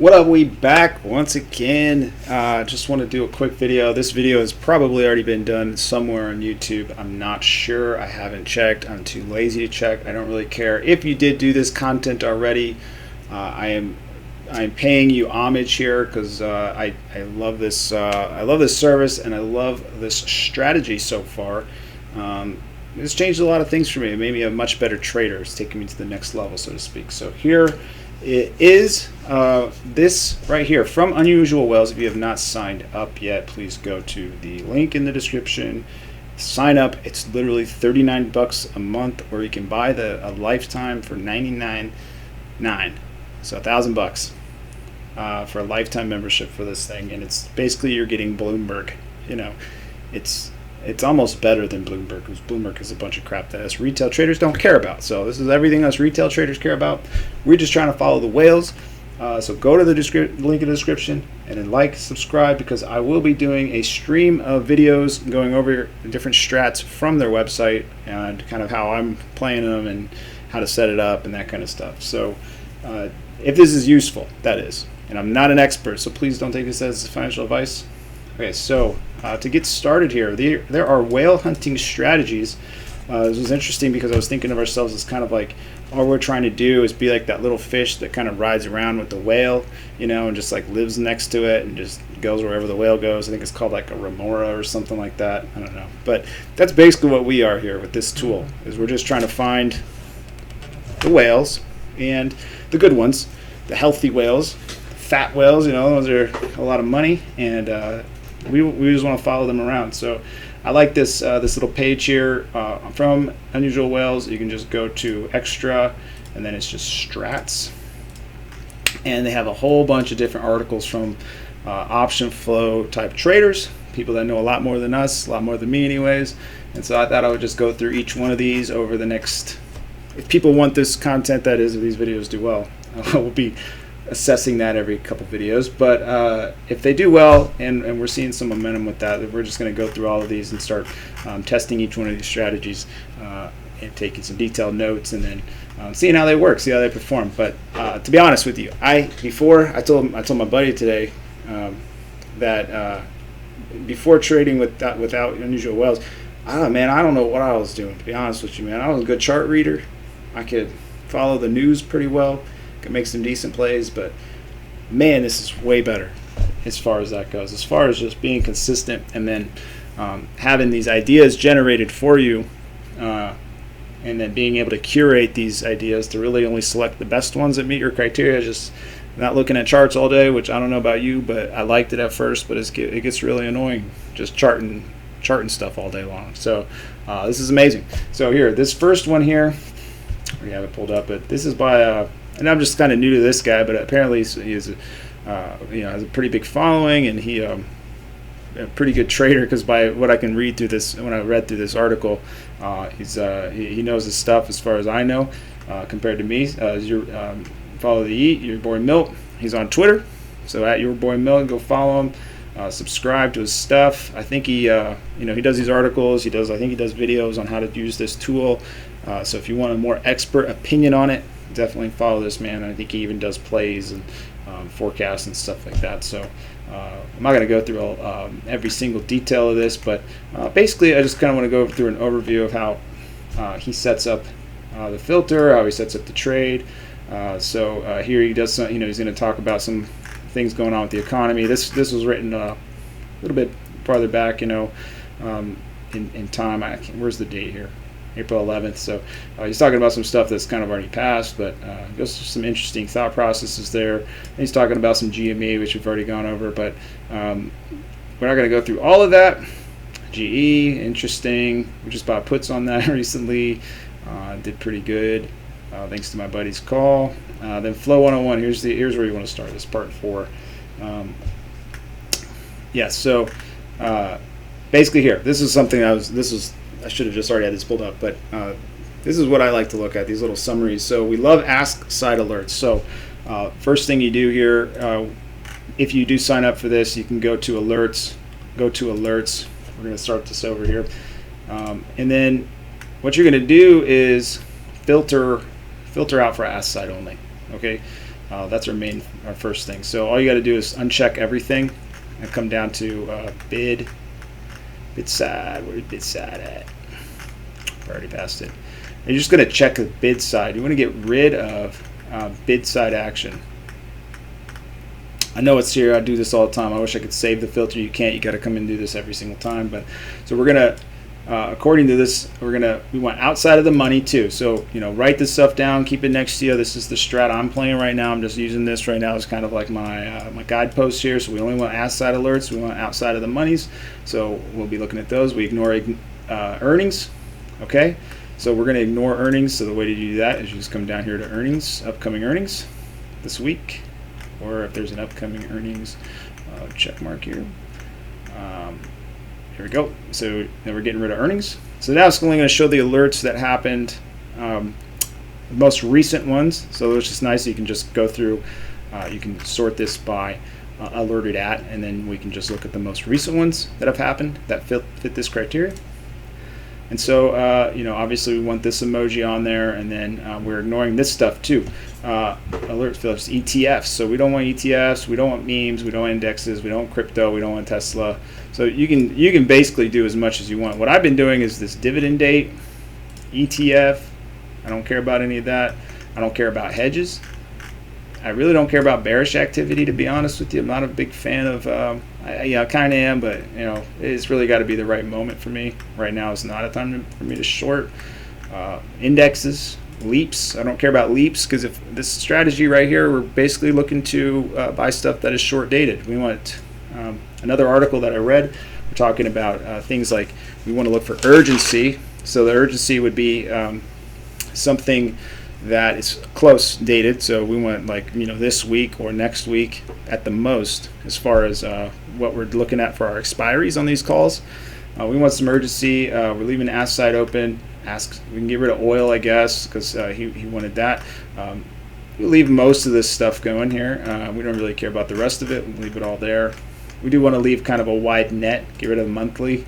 What up, we back once again. Just want to do a quick video. This video has probably already been done somewhere on YouTube. I'm not sure. I haven't checked. I'm too lazy to check. I don't really care. If you did do this content already, I'm paying you homage here because I love this. I love this service and I love this strategy so far. It's changed a lot of things for me. It made me a much better trader. It's taken me to the next level, so to speak. So here it is, this right here from Unusual Whales. If you have not signed up yet, please go to the link in the description. Sign up. It's literally 39 bucks a month, or you can buy a lifetime for $99.9. So $1,000 for a lifetime membership for this thing, and it's basically you're getting Bloomberg. You know, it's almost better than Bloomberg, because Bloomberg is a bunch of crap that us retail traders don't care about. So this is everything us retail traders care about. We're just trying to follow the whales. So go to the link in the description and then like, subscribe, because I will be doing a stream of videos going over different strats from their website and kind of how I'm playing them and how to set it up and that kind of stuff. So if this is useful, that is. And I'm not an expert, so please don't take this as financial advice. Okay, so to get started here, there are whale hunting strategies. This was interesting because I was thinking of ourselves as kind of like, all we're trying to do is be like that little fish that kind of rides around with the whale, you know, and just like lives next to it and just goes wherever the whale goes. I think it's called like a remora or something like that. I don't know. But that's basically what we are here with this tool, is we're just trying to find the whales, and the good ones, the healthy whales, fat whales, you know, those are a lot of money, and we just want to follow them around. So I like this this little page here from Unusual Whales. You can just go to extra, and then it's just strats, and they have a whole bunch of different articles from option flow type traders, people that know a lot more than us, a lot more than me anyways. And so I thought I would just go through each one of these over the next, if people want this content, that is, if these videos do well, we'll be assessing that every couple videos. But if they do well, and we're seeing some momentum with that, we're just going to go through all of these and start testing each one of these strategies and taking some detailed notes, and then seeing how they work, see how they perform. But to be honest with you, I told my buddy today that before trading without Unusual Whales, I don't know what I was doing, to be honest with you, man. I was a good chart reader. I could follow the news pretty well, could make some decent plays, but man, this is way better as far as that goes, as far as just being consistent, and then having these ideas generated for you, and then being able to curate these ideas to really only select the best ones that meet your criteria. Just not looking at charts all day, which I don't know about you, but I liked it at first, but it gets really annoying just charting stuff all day long. So this is amazing. So here, this first one here, we have it pulled up, but this is by and I'm just kind of new to this guy, but apparently he is, has a pretty big following, and he a pretty good trader, because by what I can read through this, when I read through this article, he knows his stuff as far as I know, compared to me. Follow the YEET, your boy Milt. He's on Twitter, so at your boy Milt, go follow him. Subscribe to his stuff. I think he does these articles. I think he does videos on how to use this tool. So if you want a more expert opinion on it, definitely follow this man. I think he even does plays and forecasts and stuff like that. So I'm not going to go through every single detail of this, but basically I just kind of want to go through an overview of how he sets up the filter, how he sets up the trade. So here he does some, he's going to talk about some things going on with the economy. This was written a little bit farther back, in time. Where's the date here? April 11th. So he's talking about some stuff that's kind of already passed, but goes through some interesting thought processes there. And he's talking about some GME, which we've already gone over, but we're not going to go through all of that. GE, interesting. We just bought puts on that recently. Did pretty good, thanks to my buddy's call. Then Flow 101. Here's where you want to start. This part 4. So basically here, this is something I should have just already had this pulled up, but this is what I like to look at, these little summaries. So we love ask side alerts. So first thing you do here, if you do sign up for this, you can go to alerts. We're going to start this over here. And then what you're going to do is filter out for ask side only. Okay. That's our first thing. So all you got to do is uncheck everything and come down to bid side. Where's bid side at? I already passed it. And you're just going to check the bid side. You want to get rid of bid side action. I know it's here. I do this all the time. I wish I could save the filter. You can't. You got to come and do this every single time. But so we're gonna, according to this, we want outside of the money too. So write this stuff down. Keep it next to you. This is the strat I'm playing right now. I'm just using this right now as kind of like my my guidepost here. So we only want outside alerts. We want outside of the monies. So we'll be looking at those. We ignore earnings. Okay. So we're going to ignore earnings. So the way to do that is you just come down here to earnings, upcoming earnings this week. Or if there's an upcoming earnings check mark here. Here we go. So now we're getting rid of earnings. So now it's only going to show the alerts that happened, the most recent ones. So it's just nice. You can just go through. You can sort this by alerted at, and then we can just look at the most recent ones that have happened that fit this criteria. And so, obviously we want this emoji on there, and then we're ignoring this stuff too. Alert filters, ETFs. So we don't want ETFs, we don't want memes, we don't want indexes, we don't want crypto, we don't want Tesla. So you can basically do as much as you want. What I've been doing is this dividend date, ETF. I don't care about any of that. I don't care about hedges. I really don't care about bearish activity, to be honest with you. I'm not a big fan of, I kind of am, but it's really got to be the right moment for me. Right now is not a time for me to short. Indexes, leaps. I don't care about leaps because if this strategy right here, we're basically looking to buy stuff that is short dated. We want another article that I read. We're talking about things like we want to look for urgency. So the urgency would be something that is close dated, so we want this week or next week at the most as far as what we're looking at for our expiries on these calls. We want some urgency. We're leaving the ask side open. We can get rid of oil, I guess, because he wanted that. We leave most of this stuff going here. We don't really care about the rest of it. We leave it all there. We do want to leave kind of a wide net, get rid of the monthly.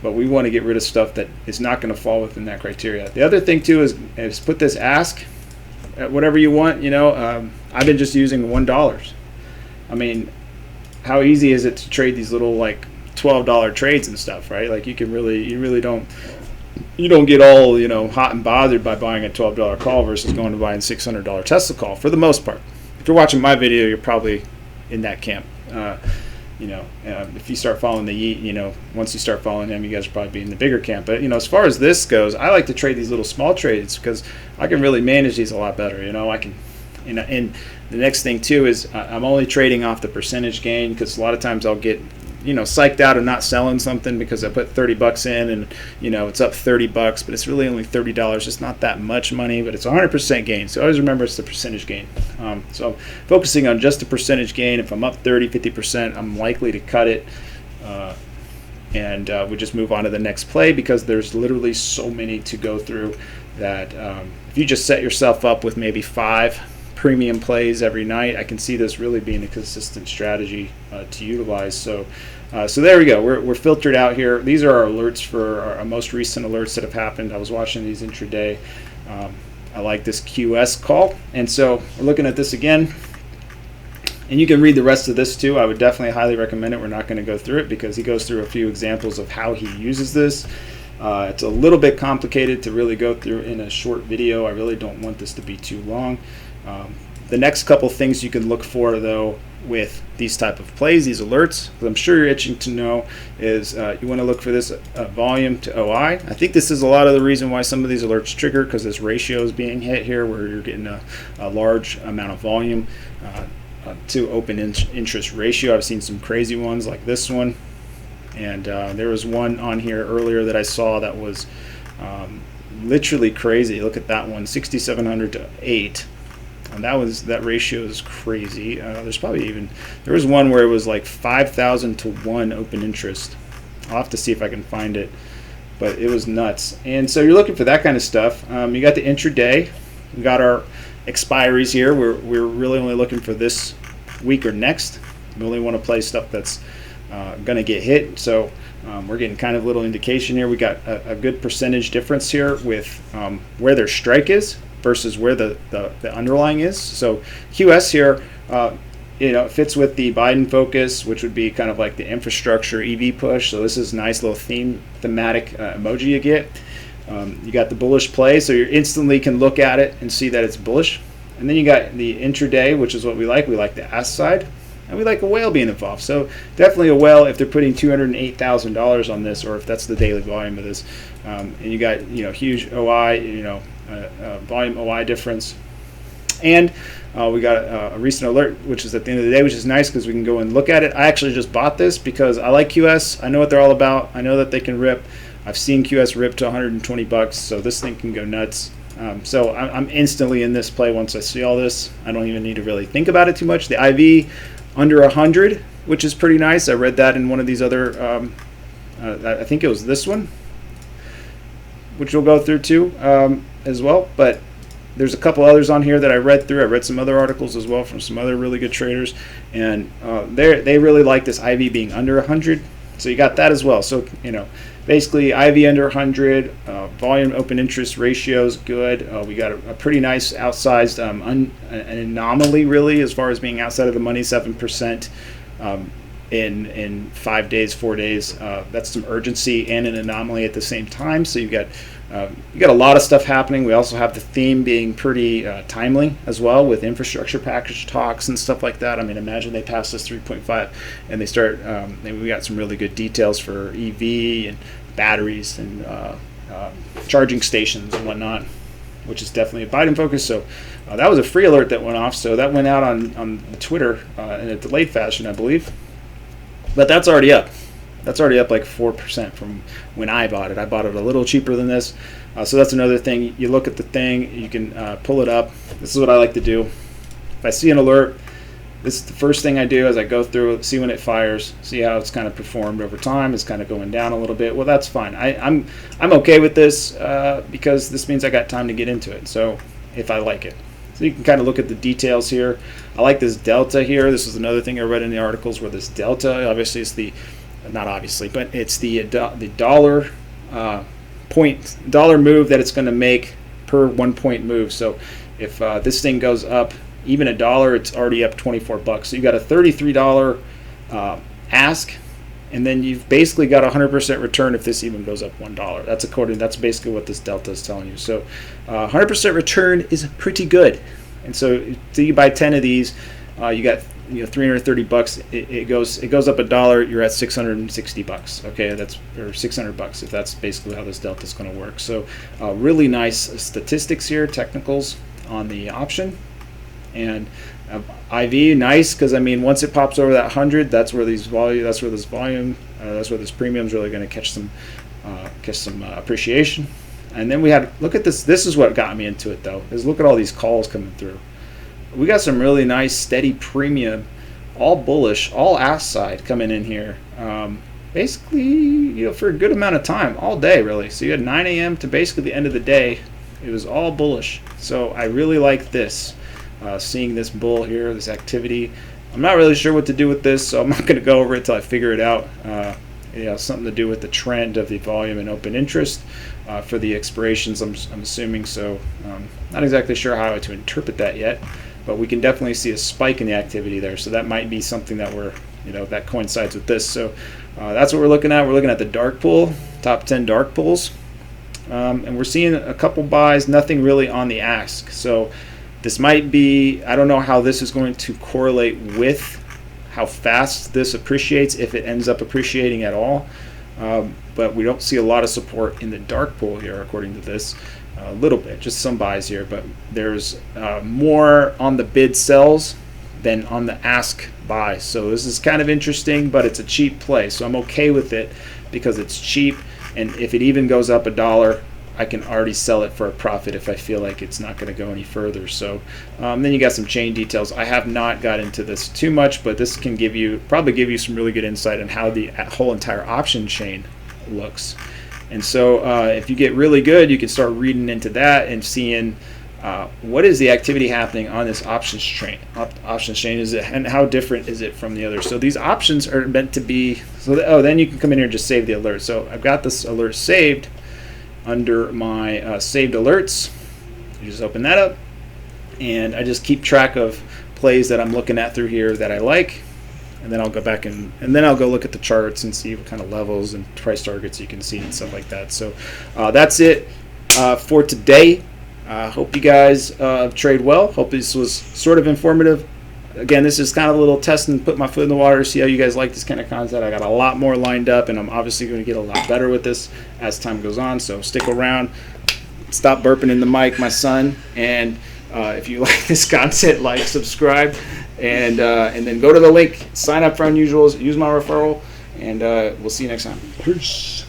But we want to get rid of stuff that is not going to fall within that criteria. The other thing too is put this ask at whatever you want. I've been just using $1. I mean, how easy is it to trade these little like $12 trades and stuff, right? Like you really don't get all hot and bothered by buying a $12 call versus going to buying $600 Tesla call for the most part. If you're watching my video, you're probably in that camp. If you start following the YEET, once you start following him, you guys will probably be in the bigger camp. But, as far as this goes, I like to trade these little small trades because I can really manage these a lot better. I can, and the next thing too is I'm only trading off the percentage gain because a lot of times I'll get, psyched out of not selling something because I put $30 in and, it's up $30, but it's really only $30. It's not that much money, but it's 100% gain. So always remember it's the percentage gain. So focusing on just the percentage gain, if I'm up 30, 50%, I'm likely to cut it. And we just move on to the next play because there's literally so many to go through that if you just set yourself up with maybe 5 premium plays every night, I can see this really being a consistent strategy to utilize. So there we go. We're filtered out here. These are our alerts for our most recent alerts that have happened. I was watching these intraday. I like this QS call, and so we're looking at this again. And you can read the rest of this too. I would definitely highly recommend it. We're not going to go through it because he goes through a few examples of how he uses this. It's a little bit complicated to really go through in a short video. I really don't want this to be too long. The next couple things you can look for, though, with these type of plays, these alerts, I'm sure you're itching to know, is you want to look for this volume to OI. I think this is a lot of the reason why some of these alerts trigger, because this ratio is being hit here where you're getting a large amount of volume to open interest ratio. I've seen some crazy ones like this one, and there was one on here earlier that I saw that was literally crazy. Look at that one, 6,700 to 8. And that ratio is crazy. There was one where it was like 5,000 to 1 open interest. I'll have to see if I can find it, but it was nuts. And so you're looking for that kind of stuff. You got the intraday. We got our expiries here. We're really only looking for this week or next. We only want to play stuff that's going to get hit. So we're getting kind of little indication here. We got a good percentage difference here with where their strike is. versus where the underlying is. So QS here, it fits with the Biden focus, which would be kind of like the infrastructure EV push. So this is a nice little thematic emoji you get. You got the bullish play, so you instantly can look at it and see that it's bullish. And then you got the intraday, which is what we like. We like the ask side, and we like a whale being involved. So definitely a whale if they're putting $208,000 on this, or if that's the daily volume of this. And you got huge OI, volume OI difference. And we got a recent alert, which is at the end of the day, which is nice because we can go and look at it. I actually just bought this because I like QS. I know what they're all about. I know that they can rip. I've seen QS rip to 120 bucks, so this thing can go nuts. So I'm instantly in this play once I see all this. I don't even need to really think about it too much. The IV under 100, which is pretty nice. I read that in one of these other, I think it was this one, which we'll go through too as well. But there's a couple others on here that I read through. I read some other articles as well from some other really good traders, and they really like this IV being under 100. So you got that as well. So basically IV under 100, volume open interest ratios good. We got a pretty nice outsized an anomaly really as far as being outside of the money, 7% in 5 days, 4 days. That's some urgency and an anomaly at the same time. So you got a lot of stuff happening. We also have the theme being pretty timely as well with infrastructure package talks and stuff like that. I mean, imagine they pass this 3.5 and they start, we got some really good details for EV and batteries and charging stations and whatnot, which is definitely a Biden focus. So that was a free alert that went off. So that went out on Twitter in a delayed fashion, I believe. But that's already up. That's already up like 4% from when I bought it. I bought it a little cheaper than this. So that's another thing. You look at the thing, you can pull it up. This is what I like to do. If I see an alert, this is the first thing I do as I go through it, see when it fires, see how it's kind of performed over time. It's kind of going down a little bit. Well, that's fine. I'm okay with this because this means I got time to get into it. So if I like it. So you can kind of look at the details here. I like this delta here. This is another thing I read in the articles where this delta, obviously it's the, not obviously, but it's the dollar move that it's going to make per 1 point move. So if this thing goes up even $1, it's already up 24 bucks. So you got a $33 ask, and then you've basically got a 100% return if this even goes up $1. That's basically what this delta is telling you. So 100% return is pretty good. And so you buy 10 of these, you got 330 bucks. It goes up $1. You're at 660 bucks. Okay, or 600 bucks if that's basically how this delta is going to work. So really nice statistics here, technicals on the option, and IV nice because I mean once it pops over that 100, that's where this premium is really going to catch some appreciation. And then we had, look at this. This is what got me into it though, is look at all these calls coming through. We got some really nice steady premium, all bullish, all ask side coming in here. Basically, for a good amount of time, all day really. So you had 9 a.m. to basically the end of the day. It was all bullish. So I really like this, seeing this bull here, this activity. I'm not really sure what to do with this, so I'm not going to go over it until I figure it out. Something to do with the trend of the volume and open interest for the expirations, I'm assuming. So not exactly sure how to interpret that yet, but we can definitely see a spike in the activity there. So that might be something that that coincides with this. So that's what we're looking at. We're looking at the dark pool, top 10 dark pools, and we're seeing a couple buys, nothing really on the ask. So this might be, I don't know how this is going to correlate with how fast this appreciates, if it ends up appreciating at all. But we don't see a lot of support in the dark pool here, according to this. A little bit, just some buys here, but there's more on the bid sells than on the ask buy. So this is kind of interesting, but it's a cheap play. So I'm okay with it because it's cheap, and if it even goes up $1, I can already sell it for a profit if I feel like it's not going to go any further. So then you got some chain details. I have not got into this too much, but this can probably give you some really good insight on how the whole entire option chain looks. And so if you get really good, you can start reading into that and seeing what is the activity happening on this options chain. And how different is it from the others? So these options are meant to be. Then you can come in here and just save the alert. So I've got this alert saved under my saved alerts. You just open that up, and I just keep track of plays that I'm looking at through here that I like, and then I'll go back and then I'll go look at the charts and see what kind of levels and price targets you can see and stuff like that. So that's it for today. Hope you guys trade well. Hope this was sort of informative. Again, this is kind of a little test and put my foot in the water, see how you guys like this kind of content. I got a lot more lined up, and I'm obviously going to get a lot better with this as time goes on. So stick around. Stop burping in the mic, my son. And if you like this content, like, subscribe, and then go to the link, sign up for Unusuals, use my referral, and we'll see you next time. Peace.